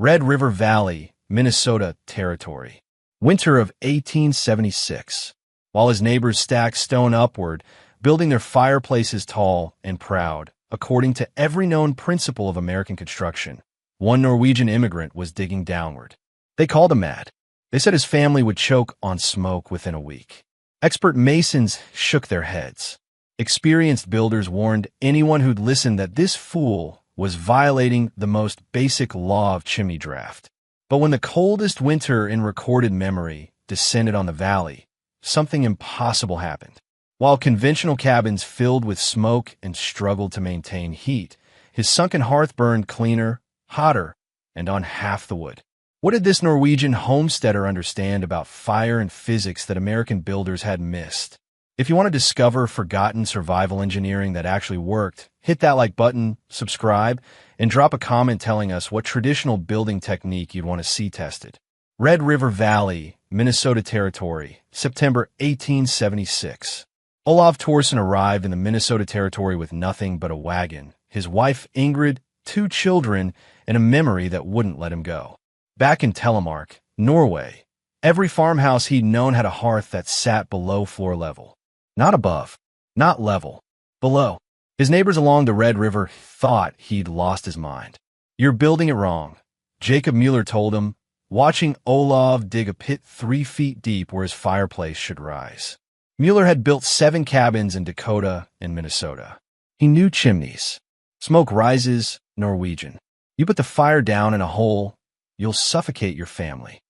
Red River Valley, Minnesota Territory. Winter of 1876. While his neighbors stacked stone upward, building their fireplaces tall and proud, according to every known principle of American construction, one Norwegian immigrant was digging downward. They called him mad. They said his family would choke on smoke within a week. Expert masons shook their heads. Experienced builders warned anyone who'd listened that this fool was violating the most basic law of chimney draft. But when the coldest winter in recorded memory descended on the valley, something impossible happened. While conventional cabins filled with smoke and struggled to maintain heat, his sunken hearth burned cleaner, hotter, and on half the wood. What did this Norwegian homesteader understand about fire and physics that American builders had missed? If you want to discover forgotten survival engineering that actually worked, hit that like button, subscribe, and drop a comment telling us what traditional building technique you'd want to see tested. Red River Valley, Minnesota Territory, September 1876. Olav Thorsen arrived in the Minnesota Territory with nothing but a wagon, his wife Ingrid, 2 children, and a memory that wouldn't let him go. Back in Telemark, Norway, every farmhouse he'd known had a hearth that sat below floor level. Not above, not level, below. His neighbors along the Red River thought he'd lost his mind. "You're building it wrong," Jacob Mueller told him, watching Olav dig a pit 3 feet deep where his fireplace should rise. Mueller had built 7 cabins in Dakota and Minnesota. He knew chimneys. Smoke rises, Norwegian. You put the fire down in a hole, you'll suffocate your family.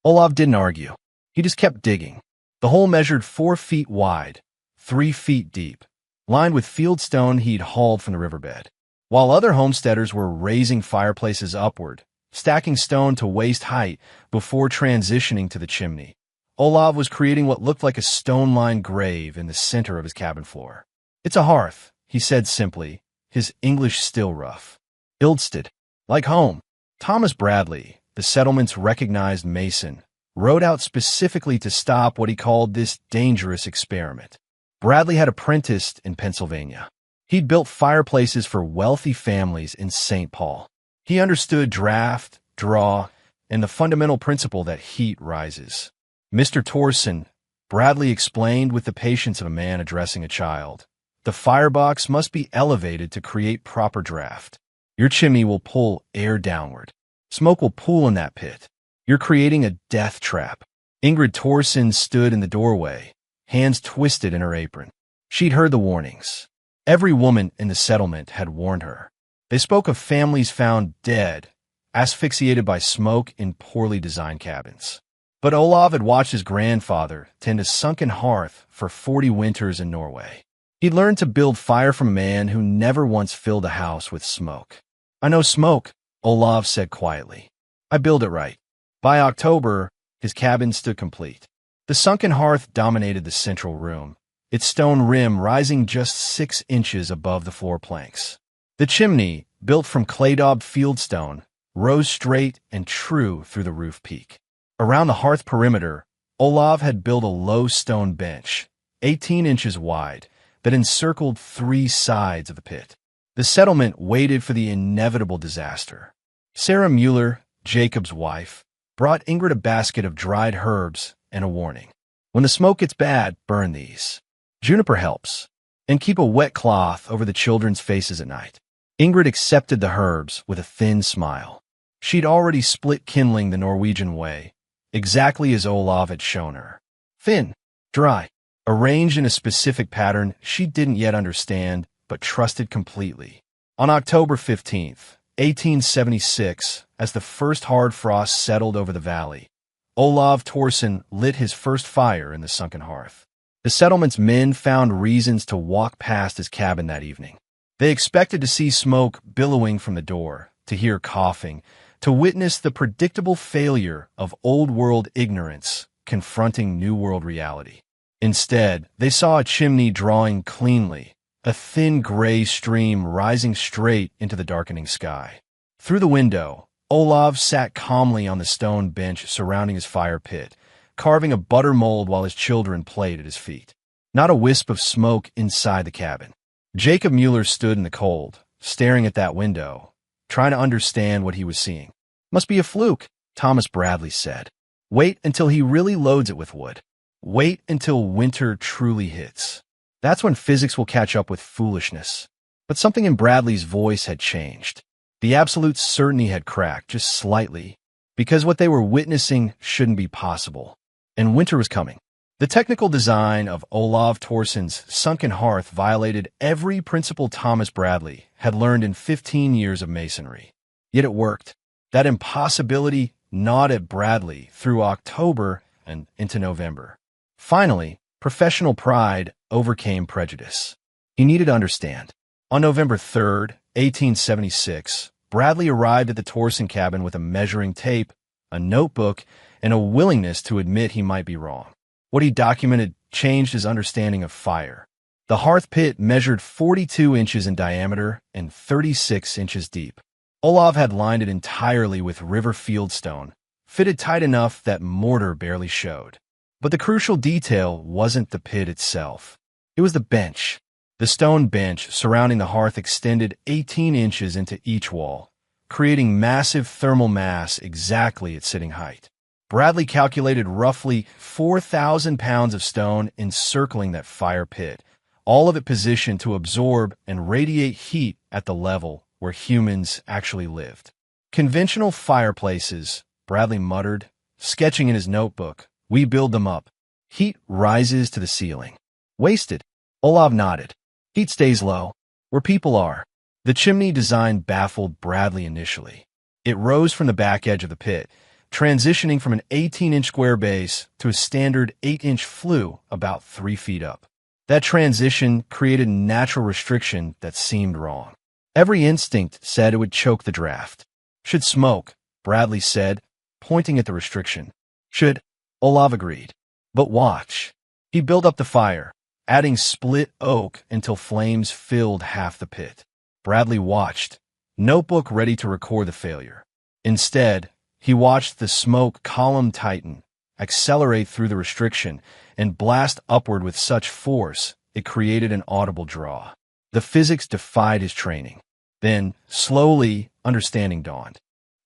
Olav didn't argue. He just kept digging. The hole measured 4 feet wide, 3 feet deep, lined with field stone he'd hauled from the riverbed. While other homesteaders were raising fireplaces upward, stacking stone to waist height before transitioning to the chimney, Olav was creating what looked like a stone-lined grave in the center of his cabin floor. "It's a hearth," he said simply, his English still rough. "Ildsted. Like home." Thomas Bradley, the settlement's recognized mason, rode out specifically to stop what he called this dangerous experiment. Bradley had apprenticed in Pennsylvania. He'd built fireplaces for wealthy families in St. Paul. He understood draft, draw, and the fundamental principle that heat rises. "Mr. Thorsen," Bradley explained with the patience of a man addressing a child, "the firebox must be elevated to create proper draft. Your chimney will pull air downward. Smoke will pool in that pit. You're creating a death trap." Ingrid Thorsen stood in the doorway, hands twisted in her apron. She'd heard the warnings. Every woman in the settlement had warned her. They spoke of families found dead, asphyxiated by smoke in poorly designed cabins. But Olav had watched his grandfather tend a sunken hearth for 40 winters in Norway. He'd learned to build fire from a man who never once filled a house with smoke. "I know smoke," Olav said quietly. "I build it right." By October, his cabin stood complete. The sunken hearth dominated the central room, its stone rim rising just 6 inches above the floor planks. The chimney, built from clay-daubed fieldstone, rose straight and true through the roof peak. Around the hearth perimeter, Olav had built a low stone bench, 18 inches wide, that encircled 3 sides of the pit. The settlement waited for the inevitable disaster. Sarah Mueller, Jacob's wife, brought Ingrid a basket of dried herbs and a warning. "When the smoke gets bad, burn these. Juniper helps. And keep a wet cloth over the children's faces at night." Ingrid accepted the herbs with a thin smile. She'd already split kindling the Norwegian way, exactly as Olav had shown her. Thin, dry, arranged in a specific pattern she didn't yet understand, but trusted completely. On October 15th, 1876, as the first hard frost settled over the valley, Olav Thorsen lit his first fire in the sunken hearth. The settlement's men found reasons to walk past his cabin that evening. They expected to see smoke billowing from the door, to hear coughing, to witness the predictable failure of old-world ignorance confronting new-world reality. Instead, they saw a chimney drawing cleanly, a thin gray stream rising straight into the darkening sky. Through the window, Olav sat calmly on the stone bench surrounding his fire pit, carving a butter mold while his children played at his feet. Not a wisp of smoke inside the cabin. Jacob Mueller stood in the cold, staring at that window, trying to understand what he was seeing. Must be a fluke, Thomas Bradley said. Wait until he really loads it with wood. Wait until winter truly hits. That's when physics will catch up with foolishness. But something in Bradley's voice had changed. The absolute certainty had cracked, just slightly, because what they were witnessing shouldn't be possible. And winter was coming. The technical design of Olav Torsson's sunken hearth violated every principle Thomas Bradley had learned in 15 years of masonry. Yet it worked. That impossibility gnawed at Bradley through October and into November. Finally, professional pride overcame prejudice. He needed to understand. On November 3rd, 1876, Bradley arrived at the Torsson cabin with a measuring tape, a notebook, and a willingness to admit he might be wrong. What he documented changed his understanding of fire. The hearth pit measured 42 inches in diameter and 36 inches deep. Olav had lined it entirely with river fieldstone, fitted tight enough that mortar barely showed. But the crucial detail wasn't the pit itself. It was the bench. The stone bench surrounding the hearth extended 18 inches into each wall, creating massive thermal mass exactly at sitting height. Bradley calculated roughly 4,000 pounds of stone encircling that fire pit, all of it positioned to absorb and radiate heat at the level where humans actually lived. Conventional fireplaces, Bradley muttered, sketching in his notebook. We build them up. Heat rises to the ceiling. Wasted. Olav nodded. Heat stays low, where people are. The chimney design baffled Bradley initially. It rose from the back edge of the pit, transitioning from an 18-inch square base to a standard 8-inch flue about 3 feet up. That transition created natural restriction that seemed wrong. Every instinct said it would choke the draft. Should smoke, Bradley said, pointing at the restriction. Should, Olav agreed. But watch. He built up the fire, adding split oak until flames filled half the pit. Bradley watched, notebook ready to record the failure. Instead, he watched the smoke column tighten, accelerate through the restriction, and blast upward with such force it created an audible draw. The physics defied his training. Then, slowly, understanding dawned.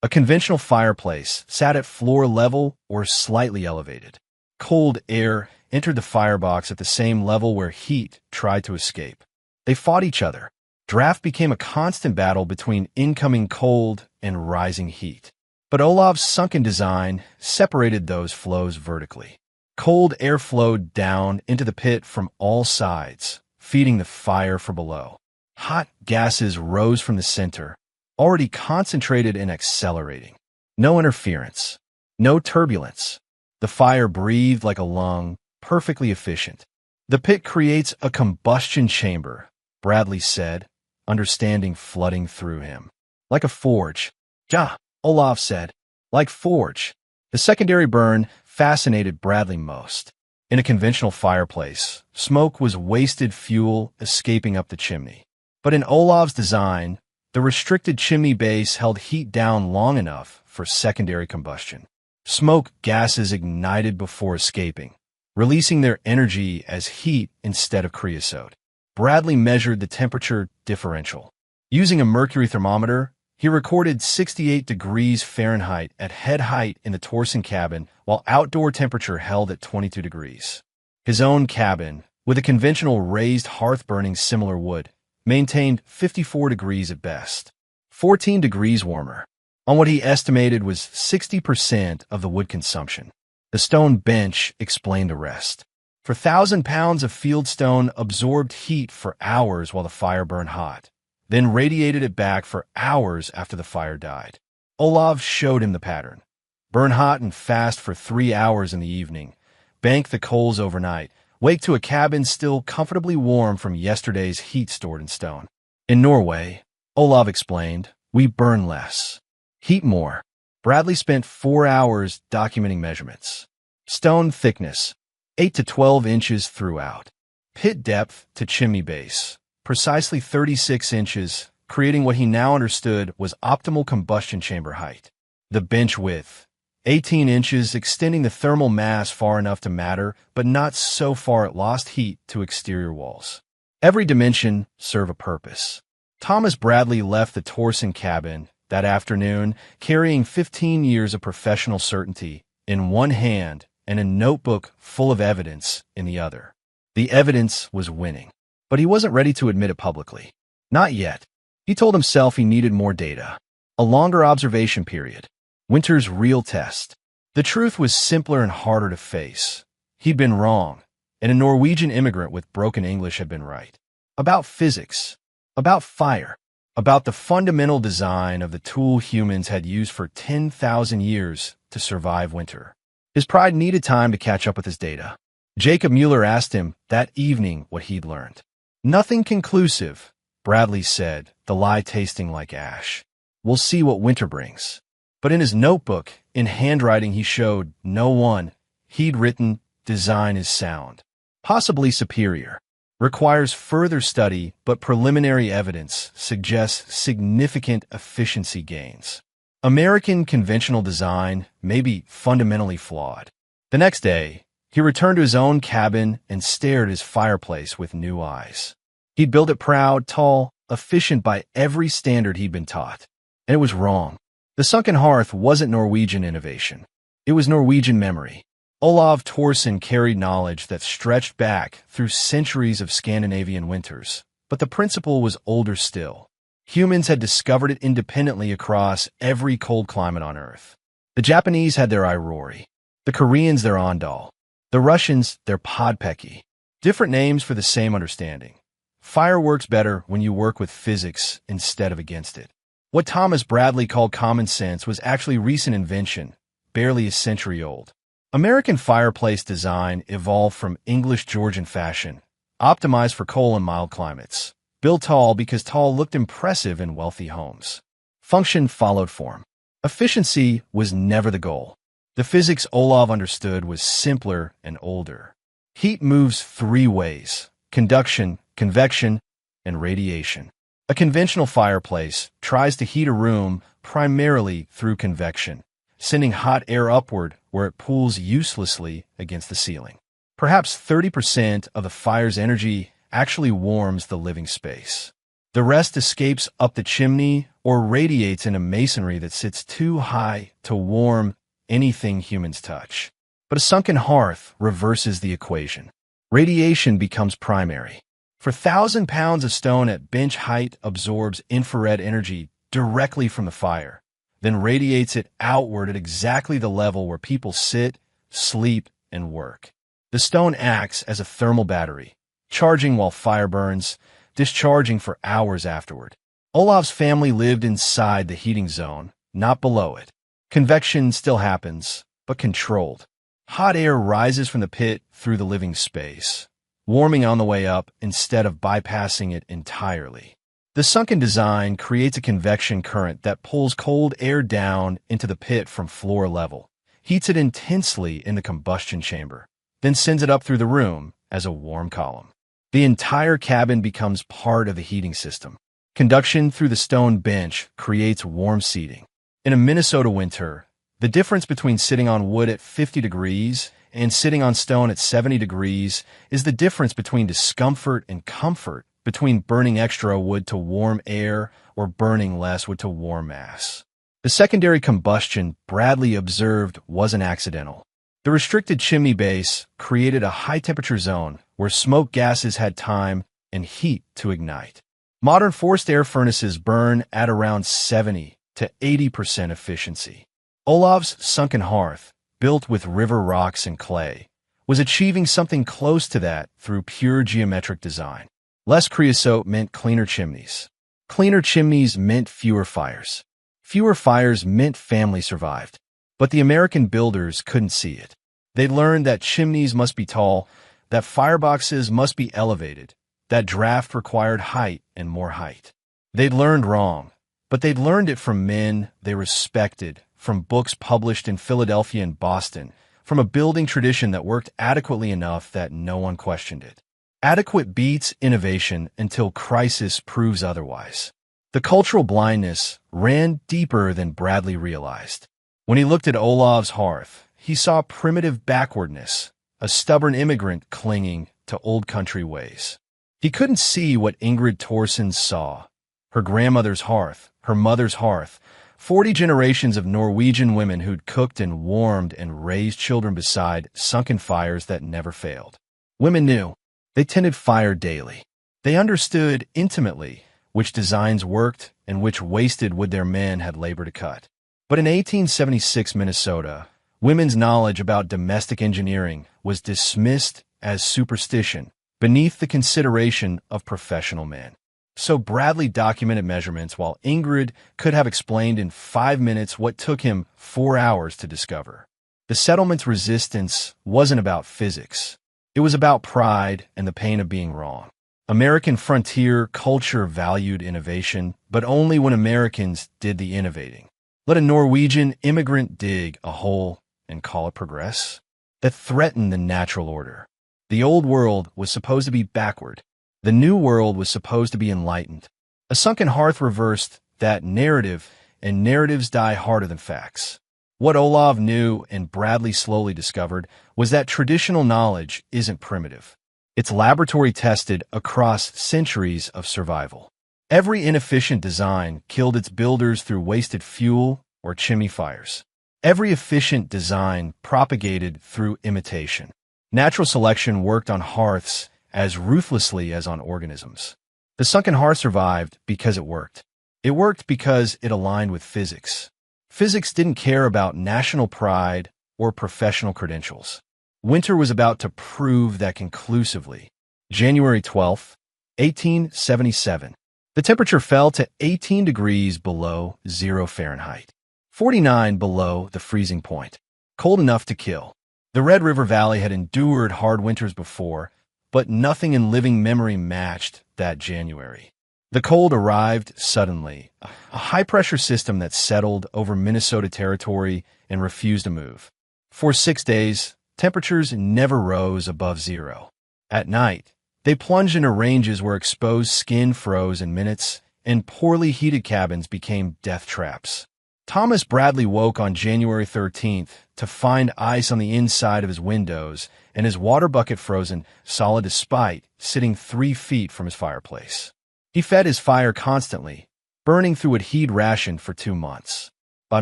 A conventional fireplace sat at floor level or slightly elevated. Cold air entered the firebox at the same level where heat tried to escape. They fought each other. Draft became a constant battle between incoming cold and rising heat. But Olav's sunken design separated those flows vertically. Cold air flowed down into the pit from all sides, feeding the fire from below. Hot gases rose from the center, already concentrated and accelerating. No interference. No turbulence. The fire breathed like a lung, perfectly efficient. The pit creates a combustion chamber, Bradley said, understanding flooding through him. Like a forge. Ja, Olav said. Like forge. The secondary burn fascinated Bradley most. In a conventional fireplace, smoke was wasted fuel escaping up the chimney. But in Olav's design, the restricted chimney base held heat down long enough for secondary combustion. Smoke gases ignited before escaping, releasing their energy as heat instead of creosote. Bradley measured the temperature differential. Using a mercury thermometer, he recorded 68 degrees Fahrenheit at head height in the Torsson cabin, while outdoor temperature held at 22 degrees. His own cabin, with a conventional raised hearth burning similar wood, maintained 54 degrees at best, 14 degrees warmer, on what he estimated was 60% of the wood consumption. The stone bench explained the rest. For 1,000 pounds of fieldstone absorbed heat for hours while the fire burned hot, then radiated it back for hours after the fire died. Olav showed him the pattern. Burn hot and fast for 3 hours in the evening, bank the coals overnight, wake to a cabin still comfortably warm from yesterday's heat stored in stone. In Norway, Olav explained, we burn less, heat more. Bradley spent 4 hours documenting measurements. Stone thickness, 8 to 12 inches throughout. Pit depth to chimney base, precisely 36 inches, creating what he now understood was optimal combustion chamber height. The bench width, 18 inches, extending the thermal mass far enough to matter, but not so far it lost heat to exterior walls. Every dimension served a purpose. Thomas Bradley left the Torsson cabin that afternoon, carrying 15 years of professional certainty in one hand and a notebook full of evidence in the other. The evidence was winning, but he wasn't ready to admit it publicly. Not yet. He told himself he needed more data, a longer observation period, Winter's real test. The truth was simpler and harder to face. He'd been wrong, and a Norwegian immigrant with broken English had been right. About physics, about fire, about the fundamental design of the tool humans had used for 10,000 years to survive winter. His pride needed time to catch up with his data. Jacob Mueller asked him that evening what he'd learned. Nothing conclusive, Bradley said, the lie tasting like ash. We'll see what winter brings. But in his notebook, in handwriting he showed no one. He'd written, design is sound. Possibly superior. Requires further study, but preliminary evidence suggests significant efficiency gains. American conventional design may be fundamentally flawed. The next day, he returned to his own cabin and stared at his fireplace with new eyes. He'd built it proud, tall, efficient by every standard he'd been taught. And it was wrong. The sunken hearth wasn't Norwegian innovation. It was Norwegian memory. Olav Thorsen carried knowledge that stretched back through centuries of Scandinavian winters, but the principle was older still. Humans had discovered it independently across every cold climate on Earth. The Japanese had their Aurori, the Koreans their Andal, the Russians their Podpeki. Different names for the same understanding. Fire works better when you work with physics instead of against it. What Thomas Bradley called common sense was actually recent invention, barely a century old. American fireplace design evolved from English Georgian fashion, optimized for cold and mild climates. Built tall because tall looked impressive in wealthy homes. Function followed form. Efficiency was never the goal. The physics Olav understood was simpler and older. Heat moves three ways: conduction, convection, and radiation. A conventional fireplace tries to heat a room primarily through convection, sending hot air upward where it pools uselessly against the ceiling. Perhaps 30% of the fire's energy actually warms the living space. The rest escapes up the chimney or radiates into masonry that sits too high to warm anything humans touch. But a sunken hearth reverses the equation. Radiation becomes primary. For 1,000 pounds of stone at bench height absorbs infrared energy directly from the fire, then radiates it outward at exactly the level where people sit, sleep, and work. The stone acts as a thermal battery, charging while fire burns, discharging for hours afterward. Olav's family lived inside the heating zone, not below it. Convection still happens, but controlled. Hot air rises from the pit through the living space, warming on the way up instead of bypassing it entirely. The sunken design creates a convection current that pulls cold air down into the pit from floor level, heats it intensely in the combustion chamber, then sends it up through the room as a warm column. The entire cabin becomes part of the heating system. Conduction through the stone bench creates warm seating. In a Minnesota winter, the difference between sitting on wood at 50 degrees and sitting on stone at 70 degrees is the difference between discomfort and comfort, between burning extra wood to warm air or burning less wood to warm mass. The secondary combustion Bradley observed wasn't accidental. The restricted chimney base created a high-temperature zone where smoke gases had time and heat to ignite. Modern forced air furnaces burn at around 70 to 80% efficiency. Olav's sunken hearth, built with river rocks and clay, was achieving something close to that through pure geometric design. Less creosote meant cleaner chimneys. Cleaner chimneys meant fewer fires. Fewer fires meant family survived. But the American builders couldn't see it. They learned that chimneys must be tall, that fireboxes must be elevated, that draft required height and more height. They'd learned wrong, but they'd learned it from men they respected, from books published in Philadelphia and Boston, from a building tradition that worked adequately enough that no one questioned it. Adequate beats innovation until crisis proves otherwise. The cultural blindness ran deeper than Bradley realized. When he looked at Olav's hearth, he saw primitive backwardness, a stubborn immigrant clinging to old country ways. He couldn't see what Ingrid Thorsen saw. Her grandmother's hearth, her mother's hearth, 40 generations of Norwegian women who'd cooked and warmed and raised children beside sunken fires that never failed. Women knew. They tended fire daily. They understood intimately which designs worked and which wasted wood their men had labor to cut. But in 1876 Minnesota, women's knowledge about domestic engineering was dismissed as superstition beneath the consideration of professional men. So Bradley documented measurements while Ingrid could have explained in 5 minutes what took him 4 hours to discover. The settlement's resistance wasn't about physics. It was about pride and the pain of being wrong. American frontier culture valued innovation, but only when Americans did the innovating. Let a Norwegian immigrant dig a hole and call it progress? That threatened the natural order. The old world was supposed to be backward. The new world was supposed to be enlightened. A sunken hearth reversed that narrative, and narratives die harder than facts. What Olav knew and Bradley slowly discovered was that traditional knowledge isn't primitive. It's laboratory tested across centuries of survival. Every inefficient design killed its builders through wasted fuel or chimney fires. Every efficient design propagated through imitation. Natural selection worked on hearths as ruthlessly as on organisms. The sunken hearth survived because it worked. It worked because it aligned with physics. Physics didn't care about national pride or professional credentials. Winter was about to prove that conclusively. January 12, 1877. The temperature fell to 18 degrees below 0 Fahrenheit, 49 below the freezing point. Cold enough to kill. The Red River Valley had endured hard winters before, but nothing in living memory matched that January. The cold arrived suddenly, a high-pressure system that settled over Minnesota territory and refused to move. For 6 days, temperatures never rose above 0. At night, they plunged into ranges where exposed skin froze in minutes, and poorly heated cabins became death traps. Thomas Bradley woke on January 13th to find ice on the inside of his windows and his water bucket frozen solid despite sitting 3 feet from his fireplace. He fed his fire constantly, burning through what he'd rationed for 2 months. By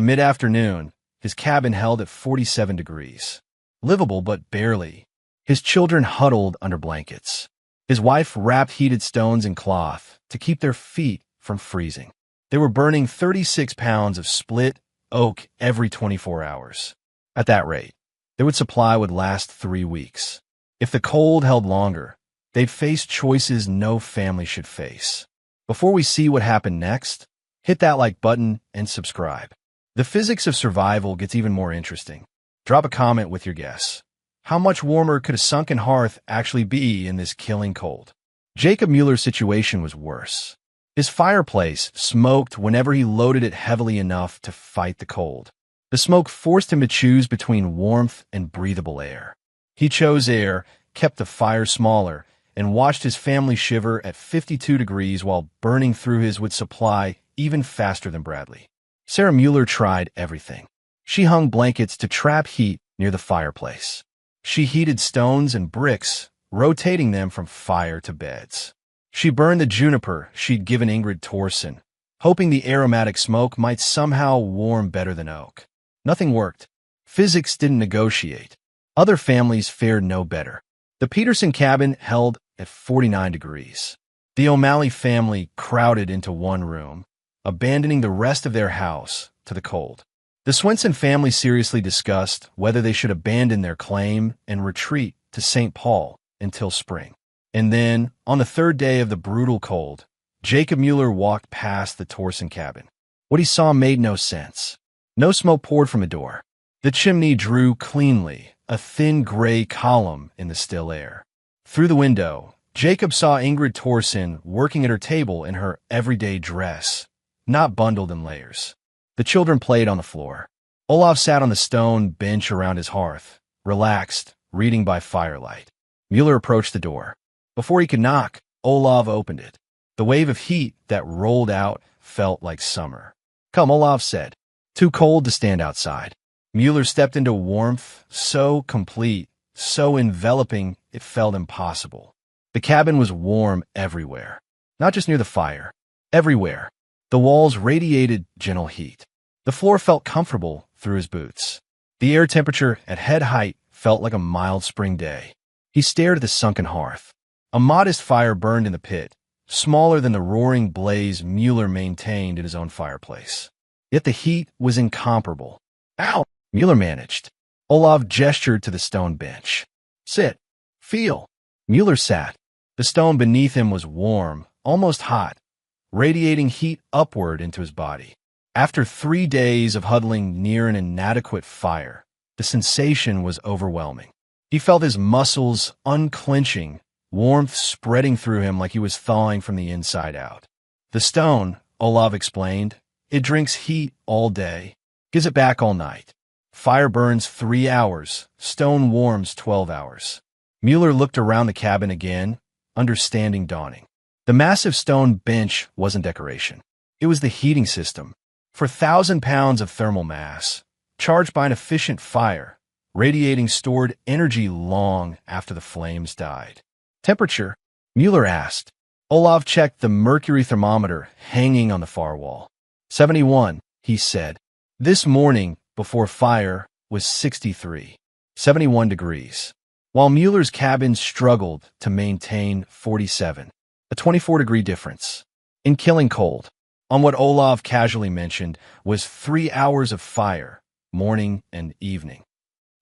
mid-afternoon, his cabin held at 47 degrees. Livable, but barely. His children huddled under blankets. His wife wrapped heated stones in cloth to keep their feet from freezing. They were burning 36 pounds of split oak every 24 hours. At that rate, their supply would last 3 weeks. If the cold held longer, they'd face choices no family should face. Before we see what happened next, hit that like button and subscribe. The physics of survival gets even more interesting. Drop a comment with your guess. How much warmer could a sunken hearth actually be in this killing cold? Jacob Mueller's situation was worse. His fireplace smoked whenever he loaded it heavily enough to fight the cold. The smoke forced him to choose between warmth and breathable air. He chose air, kept the fire smaller, and watched his family shiver at 52 degrees while burning through his wood supply even faster than Bradley. Sarah Mueller tried everything. She hung blankets to trap heat near the fireplace. She heated stones and bricks, rotating them from fire to beds. She burned the juniper she'd given Ingrid Thorsen, hoping the aromatic smoke might somehow warm better than oak. Nothing worked. Physics didn't negotiate. Other families fared no better. The Peterson cabin held at 49 degrees. The O'Malley family crowded into one room, abandoning the rest of their house to the cold. The Swenson family seriously discussed whether they should abandon their claim and retreat to St. Paul until spring. And then, on the 3rd day of the brutal cold, Jacob Mueller walked past the Thorsen cabin. What he saw made no sense. No smoke poured from a door. The chimney drew cleanly, a thin gray column in the still air. Through the window, Jacob saw Ingrid Thorsen working at her table in her everyday dress, not bundled in layers. The children played on the floor. Olaf sat on the stone bench around his hearth, relaxed, reading by firelight. Mueller approached the door. Before he could knock, Olaf opened it. The wave of heat that rolled out felt like summer. "Come," Olaf said. "Too cold to stand outside." Mueller stepped into warmth so complete, so enveloping, it felt impossible. The cabin was warm everywhere, not just near the fire. Everywhere. The walls radiated gentle heat. The floor felt comfortable through his boots. The air temperature at head height felt like a mild spring day. He stared at the sunken hearth. A modest fire burned in the pit, smaller than the roaring blaze Mueller maintained in his own fireplace. Yet the heat was incomparable. "Ow!" Mueller managed. Olaf gestured to the stone bench. "Sit. Feel." Mueller sat. The stone beneath him was warm, almost hot, radiating heat upward into his body. After 3 days of huddling near an inadequate fire, the sensation was overwhelming. He felt his muscles unclenching, warmth spreading through him like he was thawing from the inside out. "The stone," Olaf explained, "it drinks heat all day, gives it back all night. Fire burns 3 hours, stone warms 12 hours. Mueller looked around the cabin again, understanding dawning. The massive stone bench wasn't decoration. It was the heating system. For 1,000 pounds of thermal mass, charged by an efficient fire, radiating stored energy long after the flames died. "Temperature?" Mueller asked. Olaf checked the mercury thermometer hanging on the far wall. 71, he said. This morning, before fire, was 63. 71 degrees. While Mueller's cabin struggled to maintain 47. A 24-degree difference. In killing cold, on what Olaf casually mentioned was 3 hours of fire, morning and evening.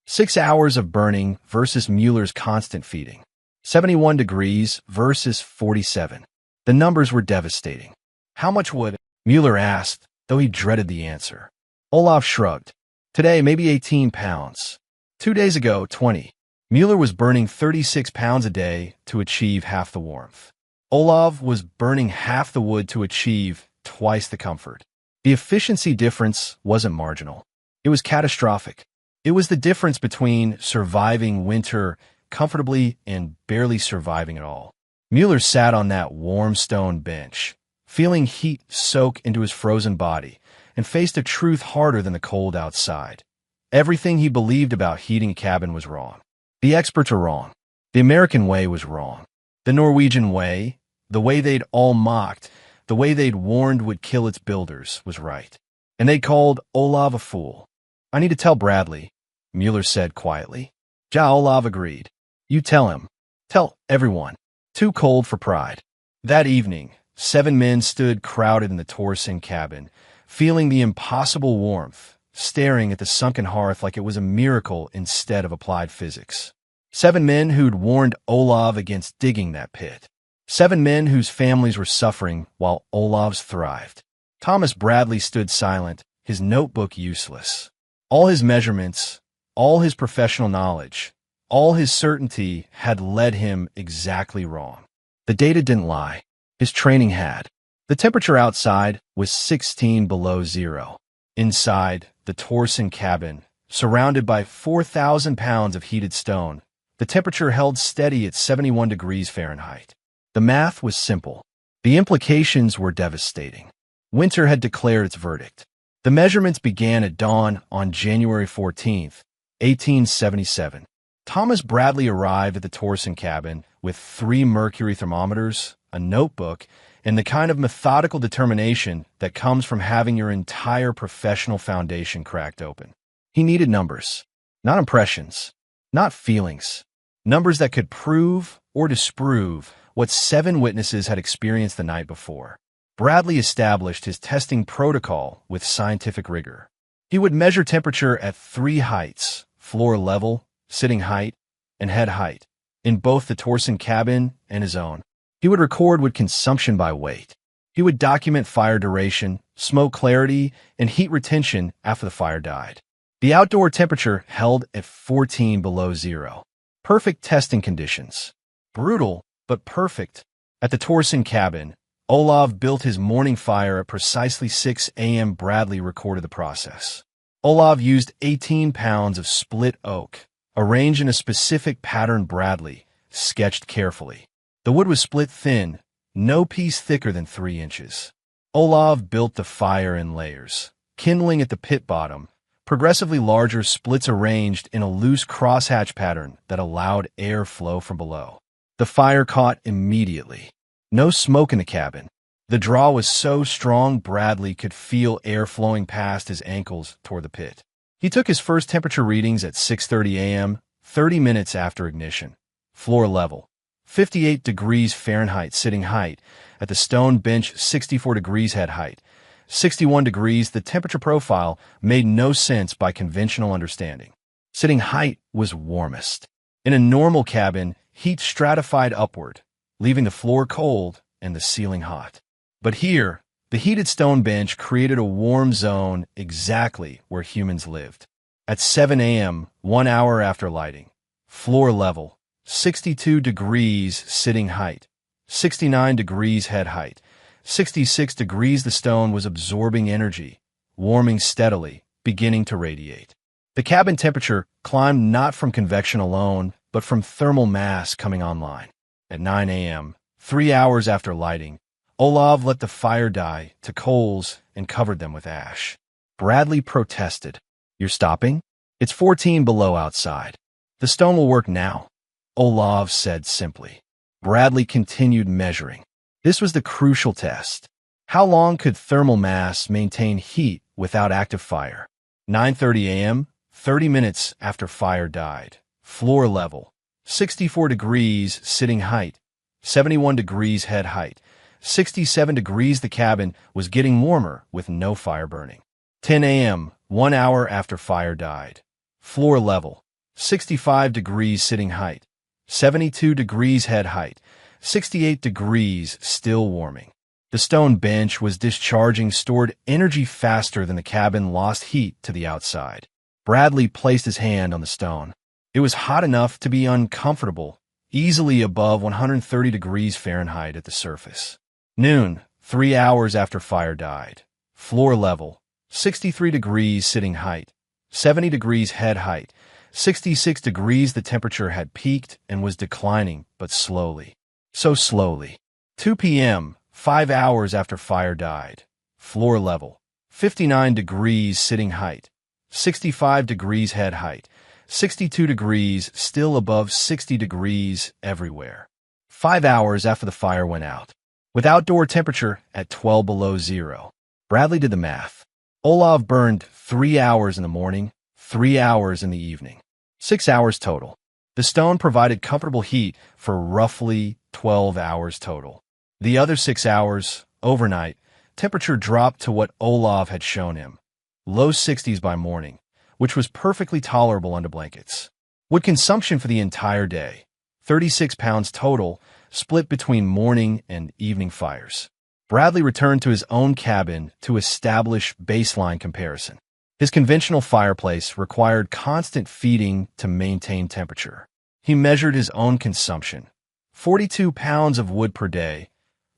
6 hours of burning versus Mueller's constant feeding. 71 degrees versus 47. The numbers were devastating. How much would? Mueller asked, though he dreaded the answer. Olaf shrugged. Today, maybe 18 pounds. 2 days ago, 20. Mueller was burning 36 pounds a day to achieve half the warmth. Olaf was burning half the wood to achieve twice the comfort. The efficiency difference wasn't marginal. It was catastrophic. It was the difference between surviving winter comfortably and barely surviving at all. Mueller sat on that warm stone bench, feeling heat soak into his frozen body, and faced a truth harder than the cold outside. Everything he believed about heating a cabin was wrong. The experts were wrong. The American way was wrong. The Norwegian way, the way they'd all mocked, the way they'd warned would kill its builders, was right. And they called Olav a fool. "I need to tell Bradley," Mueller said quietly. Ja Olav agreed. "You tell him. Tell everyone." Too cold for pride. That evening, 7 men stood crowded in the Torsen cabin, feeling the impossible warmth, staring at the sunken hearth like it was a miracle instead of applied physics. 7 men who'd warned Olav against digging that pit. 7 men whose families were suffering while Olav's thrived. Thomas Bradley stood silent, his notebook useless. All his measurements, all his professional knowledge, all his certainty had led him exactly wrong. The data didn't lie. His training had. The temperature outside was 16 below zero. Inside, the Torsen cabin, surrounded by 4,000 pounds of heated stone, the temperature held steady at 71 degrees Fahrenheit. The math was simple. The implications were devastating. Winter had declared its verdict. The measurements began at dawn on January 14, 1877. Thomas Bradley arrived at the Torsen cabin with 3 mercury thermometers, a notebook, and the kind of methodical determination that comes from having your entire professional foundation cracked open. He needed numbers, not impressions, not feelings. Numbers that could prove or disprove what 7 witnesses had experienced the night before. Bradley established his testing protocol with scientific rigor. He would measure temperature at 3 heights, floor level, sitting height, and head height, in both the Torsen cabin and his own. He would record wood consumption by weight. He would document fire duration, smoke clarity, and heat retention after the fire died. The outdoor temperature held at 14 below zero. Perfect testing conditions. Brutal, but perfect. At the Torsen cabin, Olav built his morning fire at precisely 6 a.m. Bradley recorded the process. Olav used 18 pounds of split oak, arranged in a specific pattern Bradley sketched carefully. The wood was split thin, no piece thicker than 3 inches. Olav built the fire in layers, kindling at the pit bottom, progressively larger splits arranged in a loose crosshatch pattern that allowed air flow from below. The fire caught immediately. No smoke in the cabin. The draw was so strong Bradley could feel air flowing past his ankles toward the pit. He took his first temperature readings at 6:30 a.m., 30 minutes after ignition. Floor level, 58 degrees Fahrenheit sitting height. At the stone bench, 64 degrees head height. 61 degrees, the temperature profile made no sense by conventional understanding. Sitting height was warmest. In a normal cabin, heat stratified upward, leaving the floor cold and the ceiling hot. But here, the heated stone bench created a warm zone exactly where humans lived. At 7 a.m., 1 hour after lighting, floor level, 62 degrees sitting height, 69 degrees head height, 66 degrees the stone was absorbing energy, warming steadily, beginning to radiate. The cabin temperature climbed not from convection alone, but from thermal mass coming online. At 9 a.m., 3 hours after lighting, Olav let the fire die to coals and covered them with ash. Bradley protested. "You're stopping? It's 14 below outside. The stone will work now," Olav said simply. Bradley continued measuring. This was the crucial test. How long could thermal mass maintain heat without active fire? 9:30 a.m., 30 minutes after fire died. Floor level, 64 degrees sitting height, 71 degrees head height, 67 degrees the cabin was getting warmer with no fire burning. 10 a.m., 1 hour after fire died. Floor level, 65 degrees sitting height, 72 degrees head height, 68 degrees still warming. The stone bench was discharging stored energy faster than the cabin lost heat to the outside. Bradley placed his hand on the stone. It was hot enough to be uncomfortable, easily above 130 degrees Fahrenheit at the surface. Noon, 3 hours after fire died. Floor level, 63 degrees sitting height, 70 degrees head height, 66 degrees the temperature had peaked and was declining, but slowly. So slowly. 2 p.m., 5 hours after fire died. Floor level, 59 degrees sitting height, 65 degrees head height, 62 degrees still above 60 degrees everywhere. 5 hours after the fire went out. With outdoor temperature at 12 below zero. Bradley did the math. Olav burned 3 hours in the morning, 3 hours in the evening. 6 hours total. The stone provided comfortable heat for roughly 12 hours total. The other 6 hours, overnight, temperature dropped to what Olav had shown him. Low 60s by morning, which was perfectly tolerable under blankets. Wood consumption for the entire day, 36 pounds total, split between morning and evening fires. Bradley returned to his own cabin to establish baseline comparison. His conventional fireplace required constant feeding to maintain temperature. He measured his own consumption. 42 pounds of wood per day,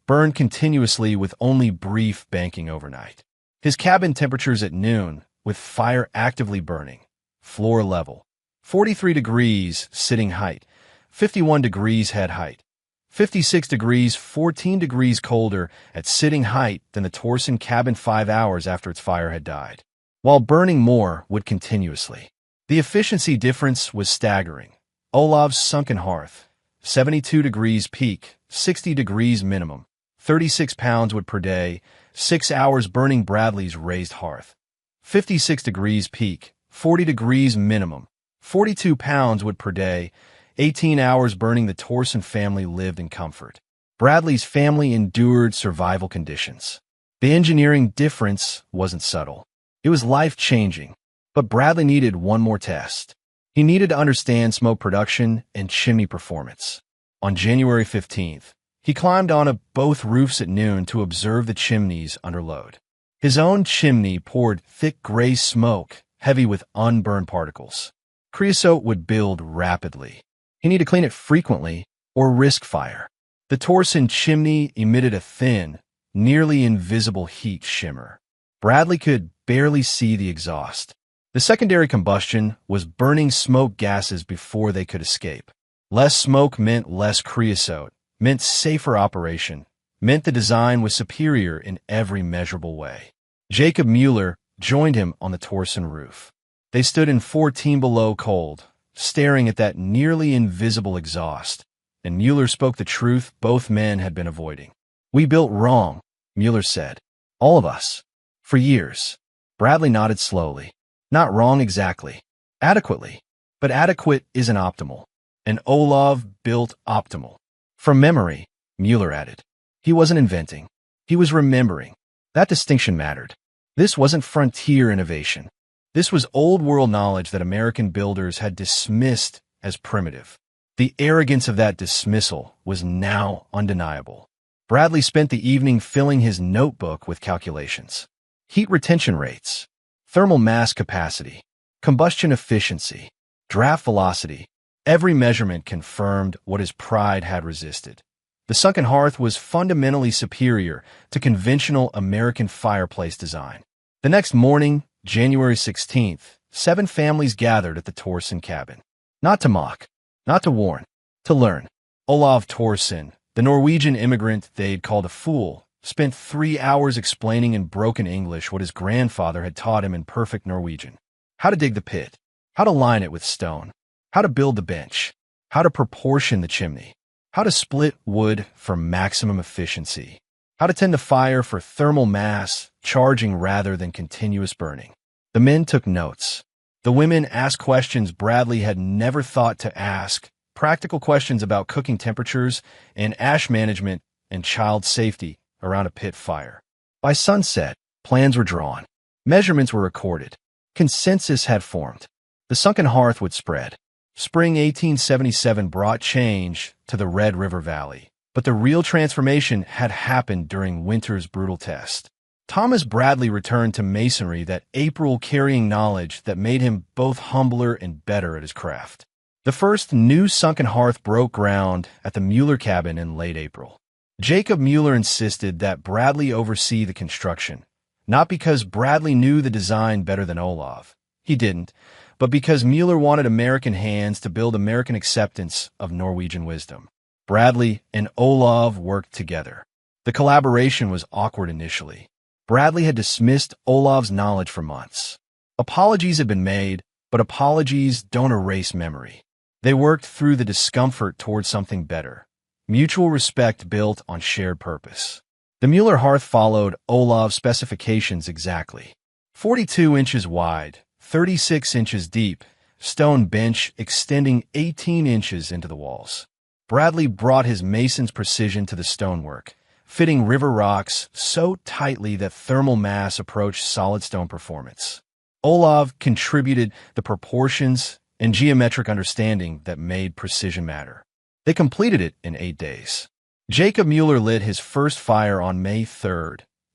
burned continuously with only brief banking overnight. His cabin temperatures at noon, with fire actively burning. Floor level, 43 degrees sitting height, 51 degrees head height, 56 degrees, 14 degrees colder at sitting height than the Torsen cabin 5 hours after its fire had died, while burning more wood continuously. The efficiency difference was staggering. Olav's sunken hearth, 72 degrees peak, 60 degrees minimum, 36 pounds wood per day, 6 hours burning Bradley's raised hearth, 56 degrees peak, 40 degrees minimum, 42 pounds wood per day, 18 hours burning the Torsen family lived in comfort. Bradley's family endured survival conditions. The engineering difference wasn't subtle. It was life-changing. But Bradley needed one more test. He needed to understand smoke production and chimney performance. On January 15th, he climbed on both roofs at noon to observe the chimneys under load. His own chimney poured thick gray smoke, heavy with unburned particles. Creosote would build rapidly. He needed to clean it frequently or risk fire. The Torsen chimney emitted a thin, nearly invisible heat shimmer. Bradley could barely see the exhaust. The secondary combustion was burning smoke gases before they could escape. Less smoke meant less creosote, meant safer operation, meant the design was superior in every measurable way. Jacob Mueller joined him on the Torsen roof. They stood in 14 below cold, staring at that nearly invisible exhaust, and Mueller spoke the truth both men had been avoiding. "We built wrong," Mueller said. All of us. For years. Bradley nodded slowly. Not wrong exactly. Adequately. But adequate isn't optimal. And Olav built optimal. From memory, Mueller added. He wasn't inventing. He was remembering. That distinction mattered. This wasn't frontier innovation. This was old-world knowledge that American builders had dismissed as primitive. The arrogance of that dismissal was now undeniable. Bradley spent the evening filling his notebook with calculations. Heat retention rates, thermal mass capacity, combustion efficiency, draft velocity. Every measurement confirmed what his pride had resisted. The sunken hearth was fundamentally superior to conventional American fireplace design. The next morning, January 16th, 7 families gathered at the Torsen cabin. Not to mock, not to warn, to learn. Olav Torsen, the Norwegian immigrant they'd called a fool, spent 3 hours explaining in broken English what his grandfather had taught him in perfect Norwegian. How to dig the pit, how to line it with stone, how to build the bench, how to proportion the chimney, how to split wood for maximum efficiency, how to tend the fire for thermal mass, charging rather than continuous burning. The men took notes. The women asked questions Bradley had never thought to ask, practical questions about cooking temperatures and ash management and child safety around a pit fire. By sunset, plans were drawn. Measurements were recorded. Consensus had formed. The sunken hearth would spread. Spring 1877 brought change to the Red River Valley, but the real transformation had happened during winter's brutal test. Thomas Bradley returned to masonry that April, carrying knowledge that made him both humbler and better at his craft. The first new sunken hearth broke ground at the Mueller cabin in late April. Jacob Mueller insisted that Bradley oversee the construction, not because Bradley knew the design better than Olav. He didn't, but because Mueller wanted American hands to build American acceptance of Norwegian wisdom. Bradley and Olav worked together. The collaboration was awkward initially. Bradley had dismissed Olav's knowledge for months. Apologies had been made, but apologies don't erase memory. They worked through the discomfort towards something better. Mutual respect built on shared purpose. The Mueller hearth followed Olav's specifications exactly. 42 inches wide, 36 inches deep, stone bench extending 18 inches into the walls. Bradley brought his mason's precision to the stonework, fitting river rocks so tightly that thermal mass approached solid stone performance. Olav contributed the proportions and geometric understanding that made precision matter. They completed it in 8 days. Jacob Mueller lit his first fire on May 3,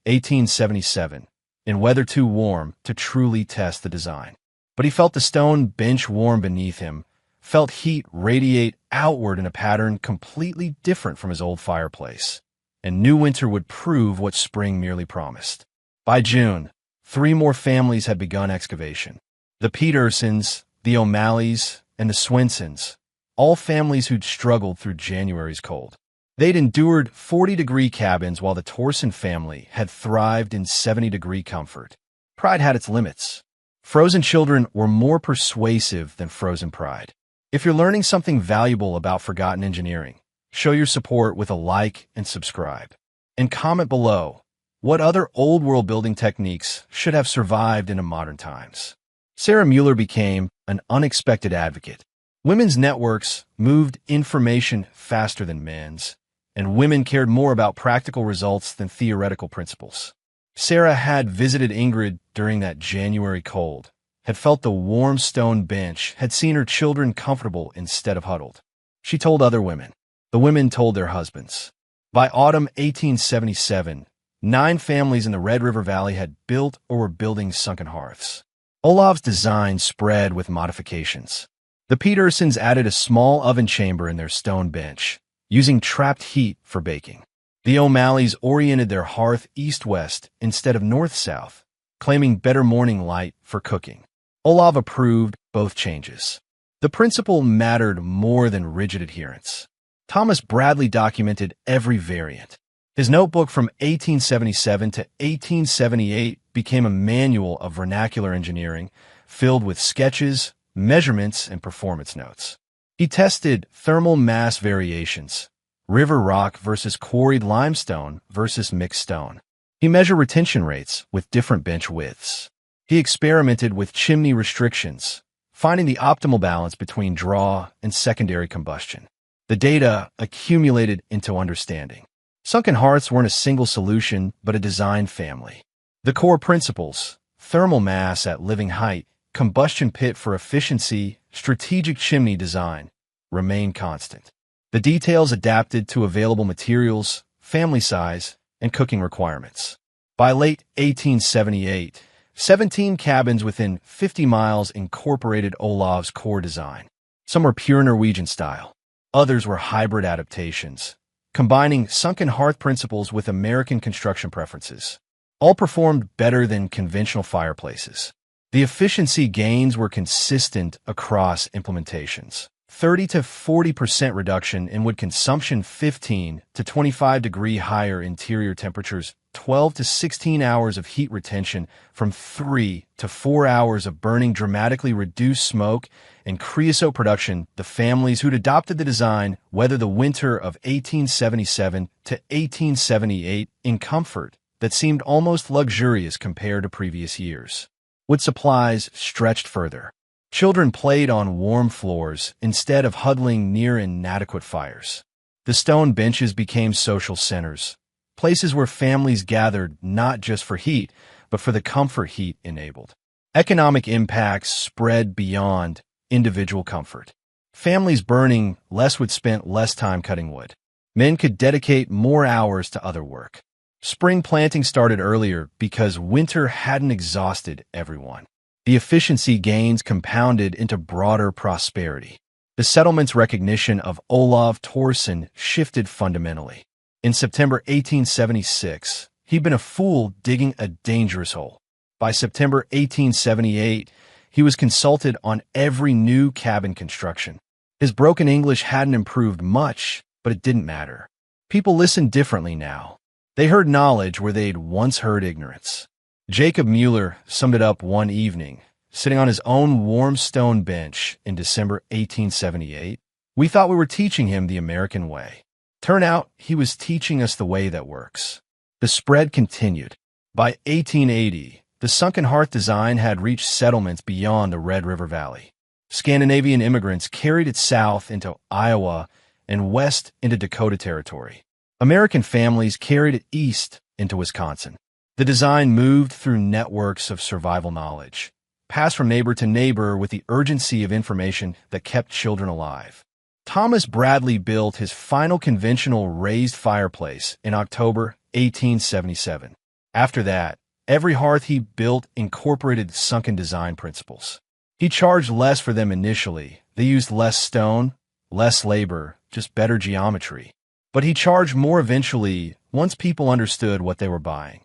1877, in weather too warm to truly test the design. But he felt the stone bench warm beneath him, felt heat radiate outward in a pattern completely different from his old fireplace. And new winter would prove what spring merely promised. By June, 3 more families had begun excavation. The Petersons, the O'Malleys, and the Swensons, all families who'd struggled through January's cold. They'd endured 40-degree cabins while the Torsen family had thrived in 70-degree comfort. Pride had its limits. Frozen children were more persuasive than frozen pride. If you're learning something valuable about forgotten engineering, show your support with a like and subscribe. And comment below, what other old-world building techniques should have survived into modern times? Sarah Mueller became an unexpected advocate. Women's networks moved information faster than men's, and women cared more about practical results than theoretical principles. Sarah had visited Ingrid during that January cold, had felt the warm stone bench, had seen her children comfortable instead of huddled. She told other women. The women told their husbands. By autumn 1877, 9 families in the Red River Valley had built or were building sunken hearths. Olav's design spread with modifications. The Petersons added a small oven chamber in their stone bench, using trapped heat for baking. The O'Malleys oriented their hearth east-west instead of north-south, claiming better morning light for cooking. Olav approved both changes. The principle mattered more than rigid adherence. Thomas Bradley documented every variant. His notebook from 1877 to 1878 became a manual of vernacular engineering, filled with sketches, measurements, and performance notes. He tested thermal mass variations, river rock versus quarried limestone versus mixed stone. He measured retention rates with different bench widths. He experimented with chimney restrictions, finding the optimal balance between draw and secondary combustion. The data accumulated into understanding. Sunken hearths weren't a single solution, but a design family. The core principles: thermal mass at living height, combustion pit for efficiency, strategic chimney design, remain constant. The details adapted to available materials, family size, and cooking requirements. By late 1878, 17 cabins within 50 miles incorporated Olav's core design. Some were pure Norwegian style. Others were hybrid adaptations, combining sunken hearth principles with American construction preferences. All performed better than conventional fireplaces. The efficiency gains were consistent across implementations. 30 to 40% reduction in wood consumption, 15 to 25-degree higher interior temperatures, 12 to 16 hours of heat retention from 3 to 4 hours of burning, dramatically reduced smoke and creosote production. The families who'd adopted the design weathered the winter of 1877 to 1878 in comfort that seemed almost luxurious compared to previous years. Wood supplies stretched further. Children played on warm floors instead of huddling near inadequate fires. The stone benches became social centers, places where families gathered not just for heat, but for the comfort heat enabled. Economic impacts spread beyond individual comfort. Families burning less wood spent less time cutting wood. Men could dedicate more hours to other work. Spring planting started earlier because winter hadn't exhausted everyone. The efficiency gains compounded into broader prosperity. The settlement's recognition of Olav Thorsen shifted fundamentally. In September 1876, he'd been a fool digging a dangerous hole. By September 1878, he was consulted on every new cabin construction. His broken English hadn't improved much, but it didn't matter. People listened differently now. They heard knowledge where they'd once heard ignorance. Jacob Mueller summed it up one evening, sitting on his own warm stone bench in December 1878. We thought we were teaching him the American way. Turn out he was teaching us the way that works. The spread continued. By 1880, the sunken hearth design had reached settlements beyond the Red River Valley. Scandinavian immigrants carried it south into Iowa and west into Dakota Territory. American families carried it east into Wisconsin. The design moved through networks of survival knowledge, passed from neighbor to neighbor with the urgency of information that kept children alive. Thomas Bradley built his final conventional raised fireplace in October 1877. After that, every hearth he built incorporated sunken design principles. He charged less for them initially. They used less stone, less labor, just better geometry. But he charged more eventually once people understood what they were buying.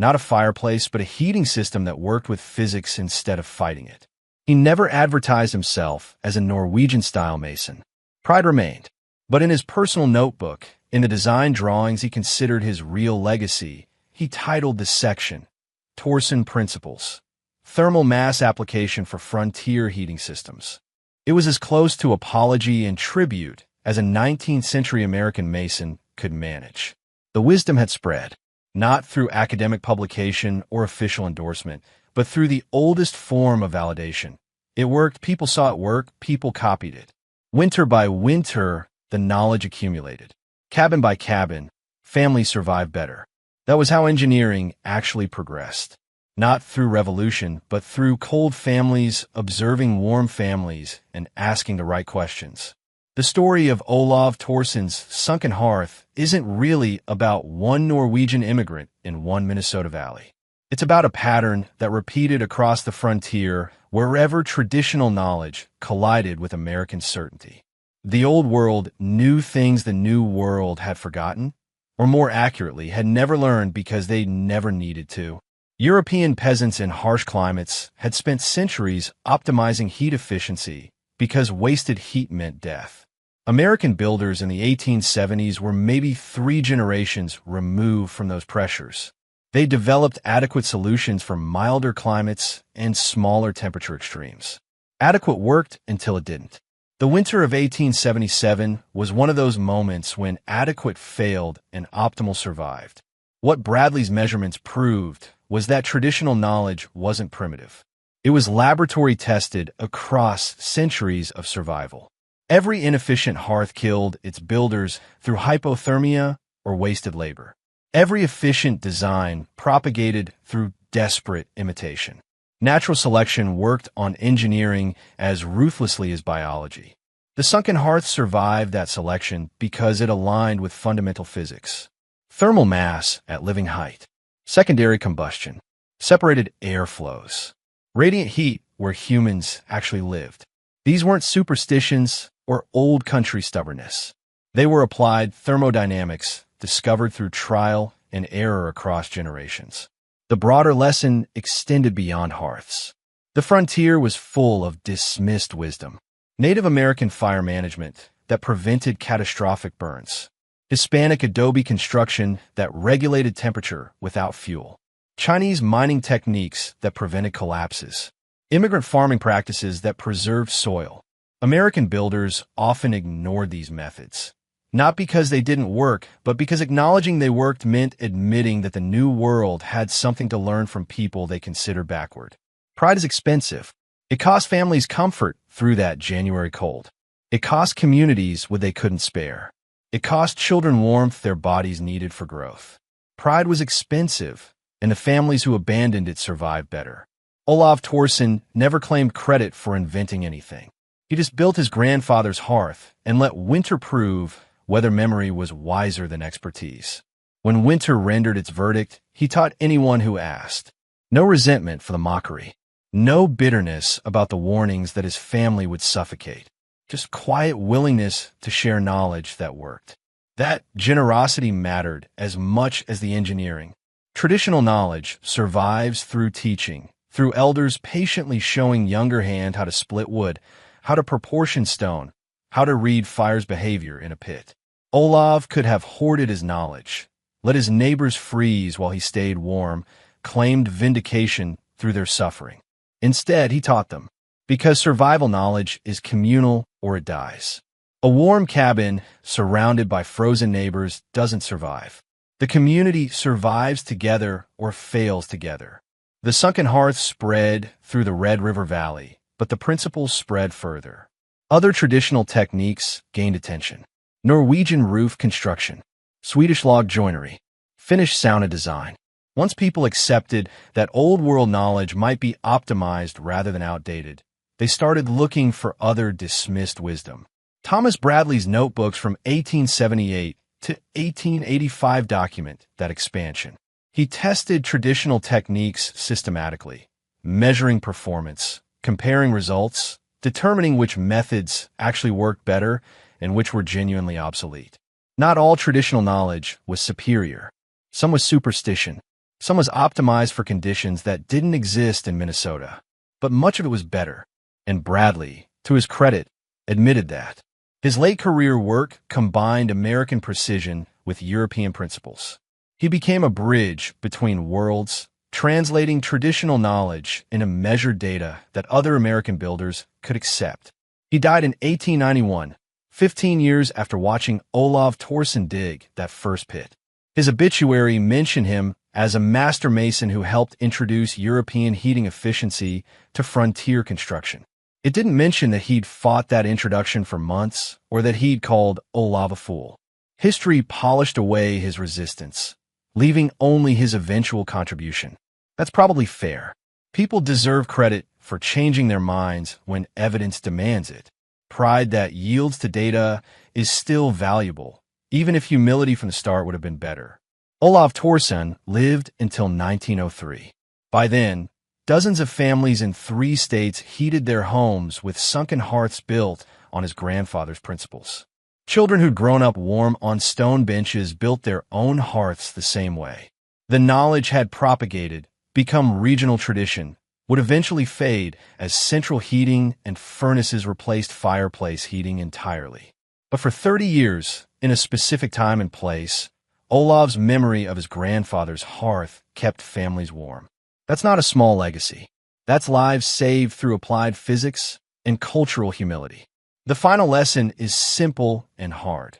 Not a fireplace, but a heating system that worked with physics instead of fighting it. He never advertised himself as a Norwegian-style mason. Pride remained. But in his personal notebook, in the design drawings he considered his real legacy, he titled this section, Thorsen Principles, Thermal Mass Application for Frontier Heating Systems. It was as close to apology and tribute as a 19th century American mason could manage. The wisdom had spread. Not through academic publication or official endorsement, but through the oldest form of validation. It worked, people saw it work, people copied it. Winter by winter, the knowledge accumulated. Cabin by cabin, families survived better. That was how engineering actually progressed. Not through revolution, but through cold families, observing warm families, and asking the right questions. The story of Olav Thorsen's sunken hearth isn't really about one Norwegian immigrant in one Minnesota valley. It's about a pattern that repeated across the frontier wherever traditional knowledge collided with American certainty. The old world knew things the new world had forgotten, or more accurately, had never learned because they never needed to. European peasants in harsh climates had spent centuries optimizing heat efficiency because wasted heat meant death. American builders in the 1870s were maybe 3 generations removed from those pressures. They developed adequate solutions for milder climates and smaller temperature extremes. Adequate worked until it didn't. The winter of 1877 was one of those moments when adequate failed and optimal survived. What Bradley's measurements proved was that traditional knowledge wasn't primitive. It was laboratory tested across centuries of survival. Every inefficient hearth killed its builders through hypothermia or wasted labor. Every efficient design propagated through desperate imitation. Natural selection worked on engineering as ruthlessly as biology. The sunken hearth survived that selection because it aligned with fundamental physics. Thermal mass at living height. Secondary combustion. Separated air flows. Radiant heat where humans actually lived. These weren't superstitions or old country stubbornness. They were applied thermodynamics discovered through trial and error across generations. The broader lesson extended beyond hearths. The frontier was full of dismissed wisdom. Native American fire management that prevented catastrophic burns. Hispanic adobe construction that regulated temperature without fuel. Chinese mining techniques that prevented collapses. Immigrant farming practices that preserved soil. American builders often ignored these methods. Not because they didn't work, but because acknowledging they worked meant admitting that the new world had something to learn from people they considered backward. Pride is expensive. It cost families comfort through that January cold. It cost communities what they couldn't spare. It cost children warmth their bodies needed for growth. Pride was expensive, and the families who abandoned it survived better. Olav Thorsen never claimed credit for inventing anything. He just built his grandfather's hearth and let winter prove whether memory was wiser than expertise. When winter rendered its verdict, he taught anyone who asked. No resentment for the mockery. No bitterness about the warnings that his family would suffocate. Just quiet willingness to share knowledge that worked. That generosity mattered as much as the engineering. Traditional knowledge survives through teaching, through elders patiently showing younger hand how to split wood, how to proportion stone, how to read fire's behavior in a pit. Olav could have hoarded his knowledge, let his neighbors freeze while he stayed warm, claimed vindication through their suffering. Instead, he taught them, because survival knowledge is communal or it dies. A warm cabin surrounded by frozen neighbors doesn't survive. The community survives together or fails together. The sunken hearth spread through the Red River Valley, but the principles spread further. Other traditional techniques gained attention. Norwegian roof construction, Swedish log joinery, Finnish sauna design. Once people accepted that old-world knowledge might be optimized rather than outdated, they started looking for other dismissed wisdom. Thomas Bradley's notebooks from 1878 to 1885 document that expansion. He tested traditional techniques systematically, measuring performance, comparing results, determining which methods actually worked better and which were genuinely obsolete. Not all traditional knowledge was superior. Some was superstition. Some was optimized for conditions that didn't exist in Minnesota. But much of it was better. And Bradley, to his credit, admitted that. His late career work combined American precision with European principles. He became a bridge between worlds, translating traditional knowledge into measured data that other American builders could accept. He died in 1891, 15 years after watching Olav Thorsen dig that first pit. His obituary mentioned him as a master mason who helped introduce European heating efficiency to frontier construction. It didn't mention that he'd fought that introduction for months or that he'd called Olav a fool. History polished away his resistance, leaving only his eventual contribution. That's probably fair. People deserve credit for changing their minds when evidence demands it. Pride that yields to data is still valuable, even if humility from the start would have been better. Olav Thorsen lived until 1903. By then, dozens of families in 3 states heated their homes with sunken hearths built on his grandfather's principles. Children who'd grown up warm on stone benches built their own hearths the same way. The knowledge had propagated, become regional tradition, would eventually fade as central heating and furnaces replaced fireplace heating entirely. But for 30 years, in a specific time and place, Olav's memory of his grandfather's hearth kept families warm. That's not a small legacy. That's lives saved through applied physics and cultural humility. The final lesson is simple and hard.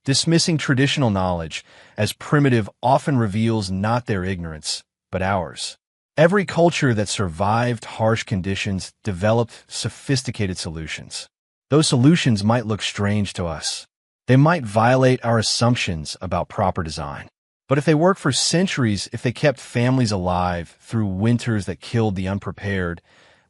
Dismissing traditional knowledge as primitive often reveals not their ignorance, but ours. Every culture that survived harsh conditions developed sophisticated solutions. Those solutions might look strange to us. They might violate our assumptions about proper design. But if they worked for centuries, if they kept families alive through winters that killed the unprepared,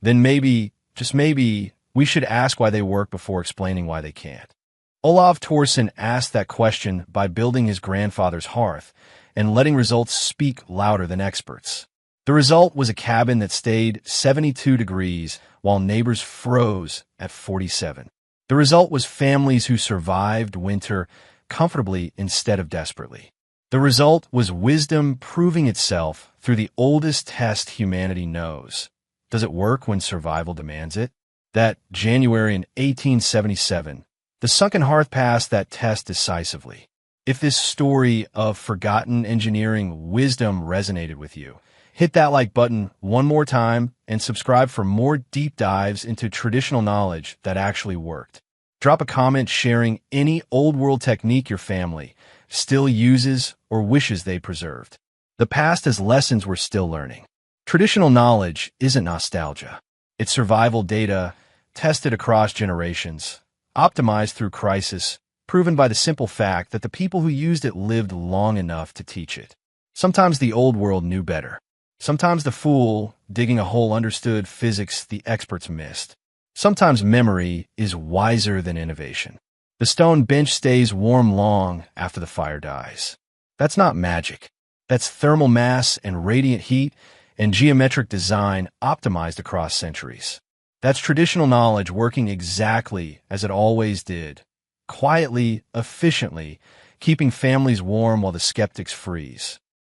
then maybe, just maybe, we should ask why they work before explaining why they can't. Olav Thorsen asked that question by building his grandfather's hearth and letting results speak louder than experts. The result was a cabin that stayed 72 degrees while neighbors froze at 47. The result was families who survived winter comfortably instead of desperately. The result was wisdom proving itself through the oldest test humanity knows. Does it work when survival demands it? That January in 1877, the sunken hearth passed that test decisively. If this story of forgotten engineering wisdom resonated with you, hit that like button one more time and subscribe for more deep dives into traditional knowledge that actually worked. Drop a comment sharing any old world technique your family still uses or wishes they preserved. The past has lessons we're still learning. Traditional knowledge isn't nostalgia. It's survival data tested across generations, optimized through crisis, proven by the simple fact that the people who used it lived long enough to teach it. Sometimes the old world knew better. Sometimes the fool digging a hole understood physics the experts missed. Sometimes memory is wiser than innovation. The stone bench stays warm long after the fire dies. That's not magic. That's thermal mass and radiant heat and geometric design optimized across centuries. That's traditional knowledge working exactly as it always did, quietly, efficiently, keeping families warm while the skeptics freeze.